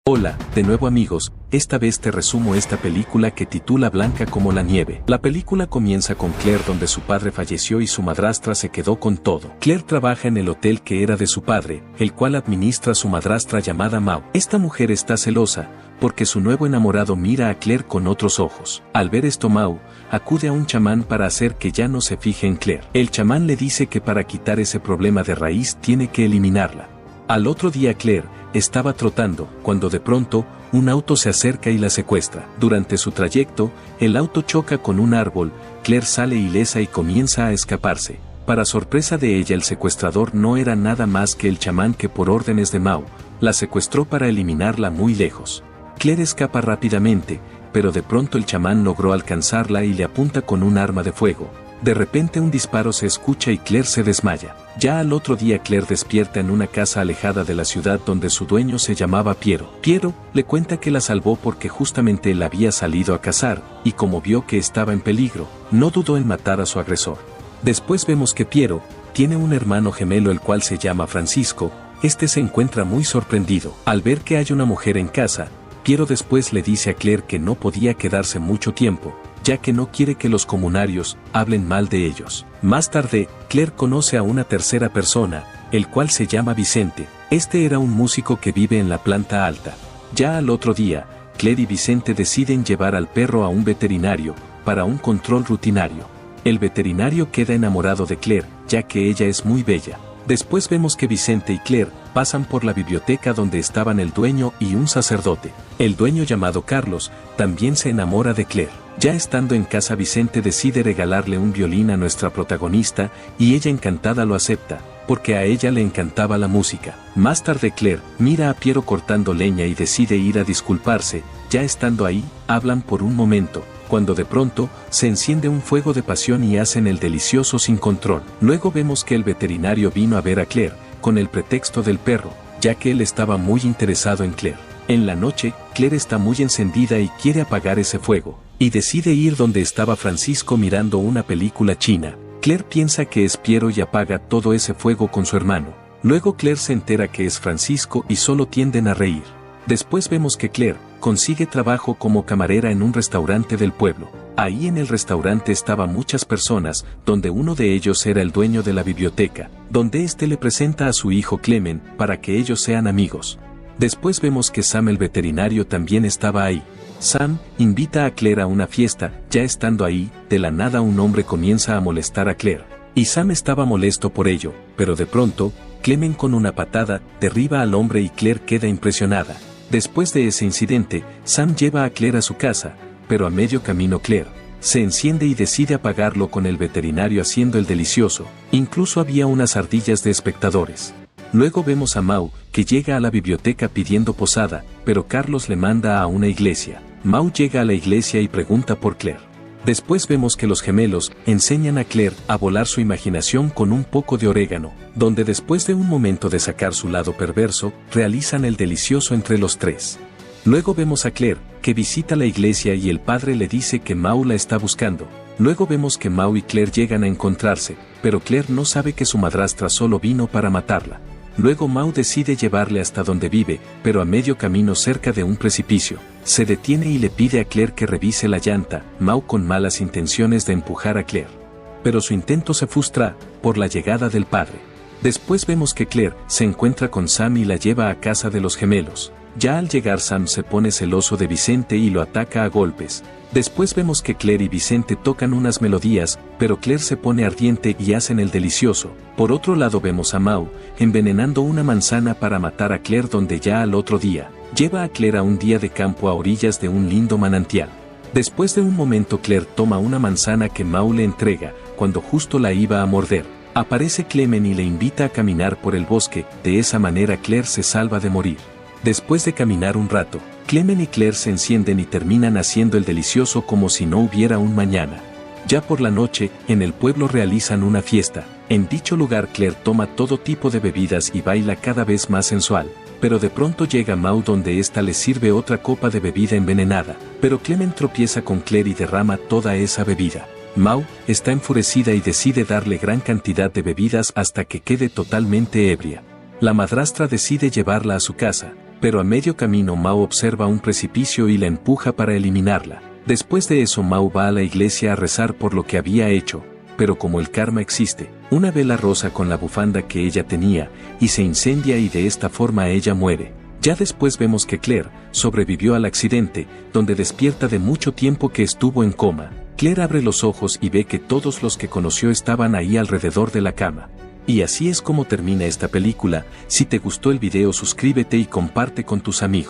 Hola, de nuevo amigos, esta vez te resumo esta película que titula Blanca como la nieve. La película comienza con Claire donde su padre falleció y su madrastra se quedó con todo. Claire trabaja en el hotel que era de su padre, el cual administra su madrastra llamada Mau. Esta mujer está celosa, porque su nuevo enamorado mira a Claire con otros ojos. Al ver esto Mau, acude a un chamán para hacer que ya no se fije en Claire. El chamán le dice que para quitar ese problema de raíz tiene que eliminarla. Al otro día Claire estaba trotando, cuando de pronto, un auto se acerca y la secuestra. Durante su trayecto, el auto choca con un árbol, Claire sale ilesa y comienza a escaparse. Para sorpresa de ella el secuestrador no era nada más que el chamán que por órdenes de Mau, la secuestró para eliminarla muy lejos. Claire escapa rápidamente, pero de pronto el chamán logró alcanzarla y le apunta con un arma de fuego. De repente un disparo se escucha y Claire se desmaya. Ya al otro día Claire despierta en una casa alejada de la ciudad donde su dueño se llamaba Piero. Piero le cuenta que la salvó porque justamente él había salido a cazar, y como vio que estaba en peligro, no dudó en matar a su agresor. Después vemos que Piero tiene un hermano gemelo el cual se llama Francisco. Este se encuentra muy sorprendido. Al ver que hay una mujer en casa, Piero después le dice a Claire que no podía quedarse mucho tiempo, ya que no quiere que los comunarios hablen mal de ellos. Más tarde, Claire conoce a una tercera persona, el cual se llama Vicente. Este era un músico que vive en la planta alta. Ya al otro día, Claire y Vicente deciden llevar al perro a un veterinario, para un control rutinario. El veterinario queda enamorado de Claire, ya que ella es muy bella. Después vemos que Vicente y Claire pasan por la biblioteca donde estaban el dueño y un sacerdote. El dueño llamado Carlos también se enamora de Claire. Ya estando en casa Vicente decide regalarle un violín a nuestra protagonista y ella encantada lo acepta, porque a ella le encantaba la música. Más tarde Claire mira a Piero cortando leña y decide ir a disculparse. Ya estando ahí, hablan por un momento, cuando de pronto, se enciende un fuego de pasión y hacen el delicioso sin control. Luego vemos que el veterinario vino a ver a Claire, con el pretexto del perro, ya que él estaba muy interesado en Claire. En la noche, Claire está muy encendida y quiere apagar ese fuego, y decide ir donde estaba Francisco mirando una película china. Claire piensa que es Piero y apaga todo ese fuego con su hermano. Luego Claire se entera que es Francisco y solo tienden a reír. Después vemos que Claire consigue trabajo como camarera en un restaurante del pueblo. Ahí en el restaurante estaban muchas personas, donde uno de ellos era el dueño de la biblioteca, donde éste le presenta a su hijo Clement para que ellos sean amigos. Después vemos que Sam el veterinario también estaba ahí. Sam invita a Claire a una fiesta. Ya estando ahí, de la nada un hombre comienza a molestar a Claire. Y Sam estaba molesto por ello, pero de pronto, Clement con una patada derriba al hombre y Claire queda impresionada. Después de ese incidente, Sam lleva a Claire a su casa, pero a medio camino Claire se enciende y decide apagarlo con el veterinario haciendo el delicioso. Incluso había unas ardillas de espectadores. Luego vemos a Mau, que llega a la biblioteca pidiendo posada, pero Carlos le manda a una iglesia. Mau llega a la iglesia y pregunta por Claire. Después vemos que los gemelos enseñan a Claire a volar su imaginación con un poco de orégano, donde después de un momento de sacar su lado perverso, realizan el delicioso entre los tres. Luego vemos a Claire, que visita la iglesia y el padre le dice que Mau la está buscando. Luego vemos que Mau y Claire llegan a encontrarse, pero Claire no sabe que su madrastra solo vino para matarla. Luego Mau decide llevarle hasta donde vive, pero a medio camino cerca de un precipicio, se detiene y le pide a Claire que revise la llanta. Mau con malas intenciones de empujar a Claire, pero su intento se frustra por la llegada del padre. Después vemos que Claire se encuentra con Sam y la lleva a casa de los gemelos. Ya al llegar Sam se pone celoso de Vicente y lo ataca a golpes. Después vemos que Claire y Vicente tocan unas melodías, pero Claire se pone ardiente y hacen el delicioso. Por otro lado vemos a Mau envenenando una manzana para matar a Claire, donde ya al otro día lleva a Claire a un día de campo a orillas de un lindo manantial. Después de un momento Claire toma una manzana que Mau le entrega, cuando justo la iba a morder. Aparece Clement y le invita a caminar por el bosque. De esa manera Claire se salva de morir. Después de caminar un rato, Clement y Claire se encienden y terminan haciendo el delicioso como si no hubiera un mañana. Ya por la noche, en el pueblo realizan una fiesta. En dicho lugar Claire toma todo tipo de bebidas y baila cada vez más sensual. Pero de pronto llega Mau donde ésta le sirve otra copa de bebida envenenada. Pero Clement tropieza con Claire y derrama toda esa bebida. Mau está enfurecida y decide darle gran cantidad de bebidas hasta que quede totalmente ebria. La madrastra decide llevarla a su casa, pero a medio camino Mao observa un precipicio y la empuja para eliminarla. Después de eso Mao va a la iglesia a rezar por lo que había hecho, pero como el karma existe, una vela rosa con la bufanda que ella tenía, y se incendia y de esta forma ella muere. Ya después vemos que Claire sobrevivió al accidente, donde despierta de mucho tiempo que estuvo en coma. Claire abre los ojos y ve que todos los que conoció estaban ahí alrededor de la cama. Y así es como termina esta película. Si te gustó el video, suscríbete y comparte con tus amigos.